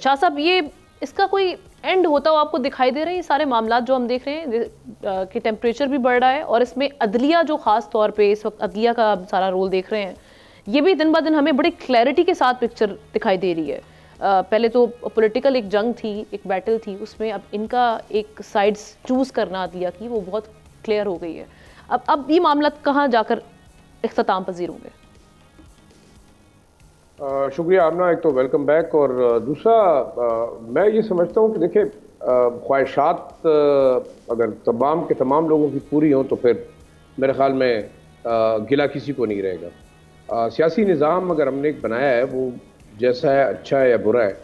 शाह साहब, ये इसका कोई एंड होता हुआ आपको दिखाई दे रहा है? ये सारे मामला जो हम देख रहे हैं कि टेम्परेचर भी बढ़ रहा है और इसमें अदलिया जो खास तौर पे इस वक्त अदलिया का सारा रोल देख रहे हैं, ये भी दिन ब दिन हमें बड़ी क्लैरिटी के साथ पिक्चर दिखाई दे रही है। पहले तो पॉलिटिकल एक जंग थी, एक बैटल थी, उसमें अब इनका एक साइड्स चूज करना अदलिया की वो बहुत क्लियर हो गई है। अब ये मामला कहाँ जाकर इख्तिताम पजीर होंगे? शुक्रिया आमना, एक तो वेलकम बैक, और दूसरा मैं ये समझता हूँ कि देखिए ख्वाहिशात अगर तमाम के तमाम लोगों की पूरी हों तो फिर मेरे ख्याल में गिला किसी को नहीं रहेगा। सियासी निज़ाम अगर हमने एक बनाया है वो जैसा है, अच्छा है या बुरा है,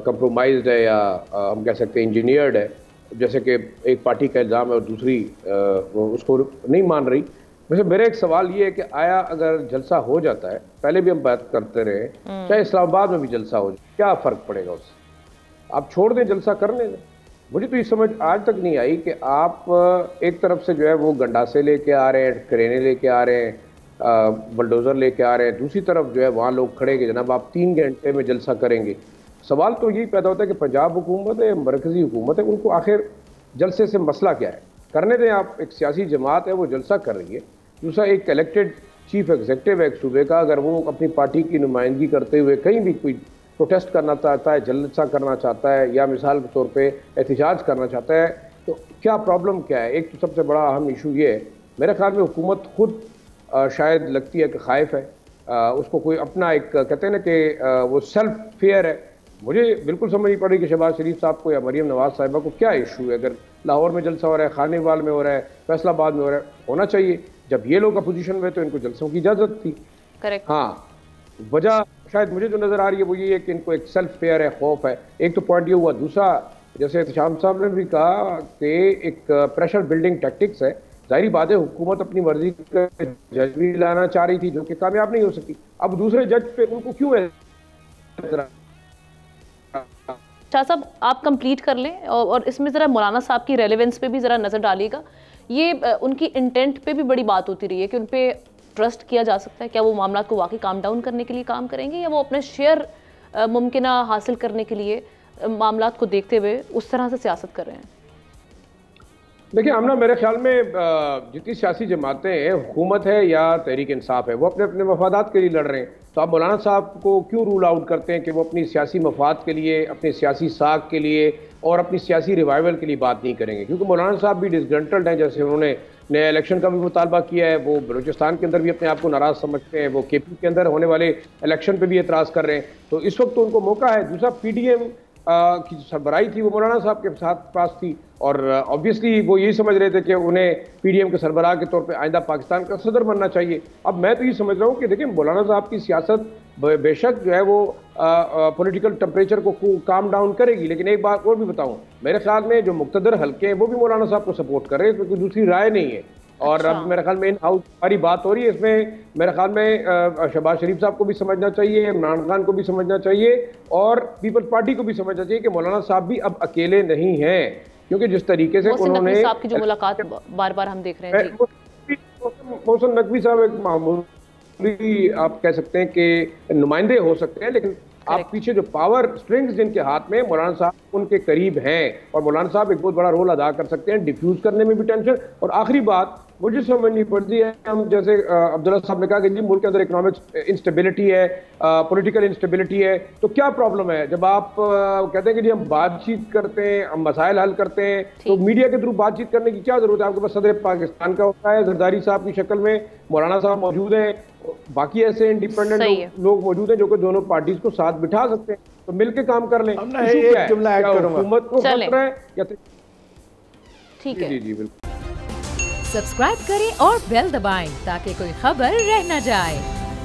कंप्रोमाइज्ड है या हम कह सकते हैं इंजीनियर्ड है, जैसे कि एक पार्टी का इल्ज़ाम है और दूसरी वो उसको नहीं मान रही। वैसे मेरा एक सवाल ये है कि आया अगर जलसा हो जाता है, पहले भी हम बात करते रहे, चाहे इस्लामाबाद में भी जलसा हो जाए, क्या फ़र्क पड़ेगा उससे? आप छोड़ दें, जलसा करने दें। मुझे तो ये समझ आज तक नहीं आई कि आप एक तरफ से जो है वो गंडासे लेके आ रहे हैं, क्रेने लेके आ रहे हैं, बलडोज़र लेके आ रहे हैं, दूसरी तरफ जो है वहाँ लोग खड़े कि जनाब आप 3 घंटे में जलसा करेंगे। सवाल तो यही पैदा होता है कि पंजाब हुकूमत है, मरकज़ी हुकूमत है, उनको आखिर जलसे से मसला क्या है? करने दें आप, एक सियासी जमात है वो जलसा कर रही है। दूसरा, एक इलेक्टेड चीफ एग्जीक्यूटिव है एक सूबे का, अगर वो अपनी पार्टी की नुमाइंदगी करते हुए कहीं भी कोई प्रोटेस्ट करना चाहता है, जलसा करना चाहता है या मिसाल के तौर पे एहतजाज करना चाहता है, तो क्या प्रॉब्लम क्या है? एक तो सबसे बड़ा अहम इशू ये है, मेरे ख्याल में हुकूमत खुद शायद लगती है कि खाइफ है, उसको कोई अपना एक कहते हैं ना कि वो सेल्फ फेयर है। मुझे बिल्कुल समझ नहीं पड़ रही कि शहबाज शरीफ साहब को या मरीम नवाज साहिबा को क्या इशू है। अगर लाहौर में जलसा हो रहा है, खानेवाल में हो रहा है, फैसलाबाद में हो रहा है, होना चाहिए। जब ये लोग अपोजिशन में तो इनको जलसों की इजाज़त थी। करेक्ट। हाँ, वजह शायद मुझे जो नज़र आ रही है वो ये है कि इनको एक सेल्फ फेयर है, खौफ है। एक तो पॉइंट ये हुआ। दूसरा, जैसे एहतशाम साहब ने भी कहा कि एक प्रेशर बिल्डिंग टैक्टिक्स है। जाहिर बात है हुकूमत अपनी मर्जी का जज भी लाना चाह रही थी जो कि कामयाब नहीं हो सकी। अब दूसरे जज पे उनको क्यों है? शाह साहब, आप कंप्लीट कर लें और इसमें ज़रा मौलाना साहब की रेलेवेंस पे भी ज़रा नज़र डालिएगा। ये उनकी इंटेंट पे भी बड़ी बात होती रही है कि उन पे ट्रस्ट किया जा सकता है। क्या वो मामला को वाकई काम डाउन करने के लिए काम करेंगे या वो अपने शेयर मुमकिना हासिल करने के लिए मामला को देखते हुए उस तरह से सियासत कर रहे हैं? देखिए हमना, मेरे ख्याल में जितनी सियासी जमातें हैं, हुकूमत है या तहरीक इंसाफ है, वो अपने अपने मफादात के लिए लड़ रहे हैं। तो आप मौलाना साहब को क्यों रूल आउट करते हैं कि वो अपनी सियासी मफाद के लिए, अपनी सियासी साख के लिए और अपनी सियासी रिवाइवल के लिए बात नहीं करेंगे? क्योंकि मौलाना साहब भी डिसग्रंटल्ड हैं। जैसे उन्होंने नया इलेक्शन का भी मुतालबा किया है, वो बलूचिस्तान के अंदर भी अपने आप को नाराज़ समझते हैं, वो KP के अंदर होने वाले इलेक्शन पर भी एतराज़ कर रहे हैं। तो इस वक्त तो उनको मौका है। दूसरा, PDM की सरबराही थी वो मौलाना साहब के साथ पास थी और ऑब्वियसली वो यही समझ रहे थे कि उन्हें PDM के सरबराह के तौर पे आइंदा पाकिस्तान का सदर बनना चाहिए। अब मैं तो ये समझ रहा हूँ कि देखिए मौलाना साहब की सियासत बेशक जो है वो पॉलिटिकल टेम्परेचर को काम डाउन करेगी, लेकिन एक बात और भी बताऊँ, मेरे ख्याल में जो मुक़्तदर हल्के हैं वो भी मौलाना साहब को सपोर्ट कर रहे हैं, इसमें कोई दूसरी राय नहीं है। और अब मेरे ख्याल में इन हाउस हमारी बात हो रही है, इसमें मेरे ख्याल में शहबाज शरीफ साहब को भी समझना चाहिए, इमरान खान को भी समझना चाहिए और पीपल्स पार्टी को भी समझना चाहिए कि मौलाना साहब भी अब अकेले नहीं हैं। क्योंकि जिस तरीके से उन्होंने साहब की जो मुलाकात बार बार हम देख रहे हैं, मोहसिन नकवी साहब एक मामूली आप कह सकते हैं कि नुमाइंदे हो सकते हैं, लेकिन आप पीछे जो पावर स्ट्रिंग्स जिनके हाथ में, मौलाना साहब उनके करीब हैं और मौलाना साहब एक बहुत बड़ा रोल अदा कर सकते हैं डिफ्यूज करने में भी टेंशन। और आखिरी बात मुझे समझ नहीं पड़ती है, हम जैसे अब्दुल्ला साहब ने कहा कि जी मुल्क के अंदर इकोनॉमिक इंस्टेबिलिटी है, पॉलिटिकल इंस्टेबिलिटी है, तो क्या प्रॉब्लम है जब आप कहते हैं कि जी हम बातचीत करते हैं, हम मसाइल हल करते हैं, तो मीडिया के थ्रू बातचीत करने की क्या जरूरत है? आपके पास सदर पाकिस्तान का होता है, जरदारी साहब की शक्ल में मौलाना साहब मौजूद हैं, बाकी ऐसे इंडिपेंडेंट लोग मौजूद हैं जो कि दोनों पार्टीज को साथ बिठा सकते हैं, तो मिलकर काम कर लें। हुकूमत को खतरा है या? ठीक है, जी बिल्कुल। सब्सक्राइब करें और बेल दबाएं ताकि कोई खबर रह न जाए।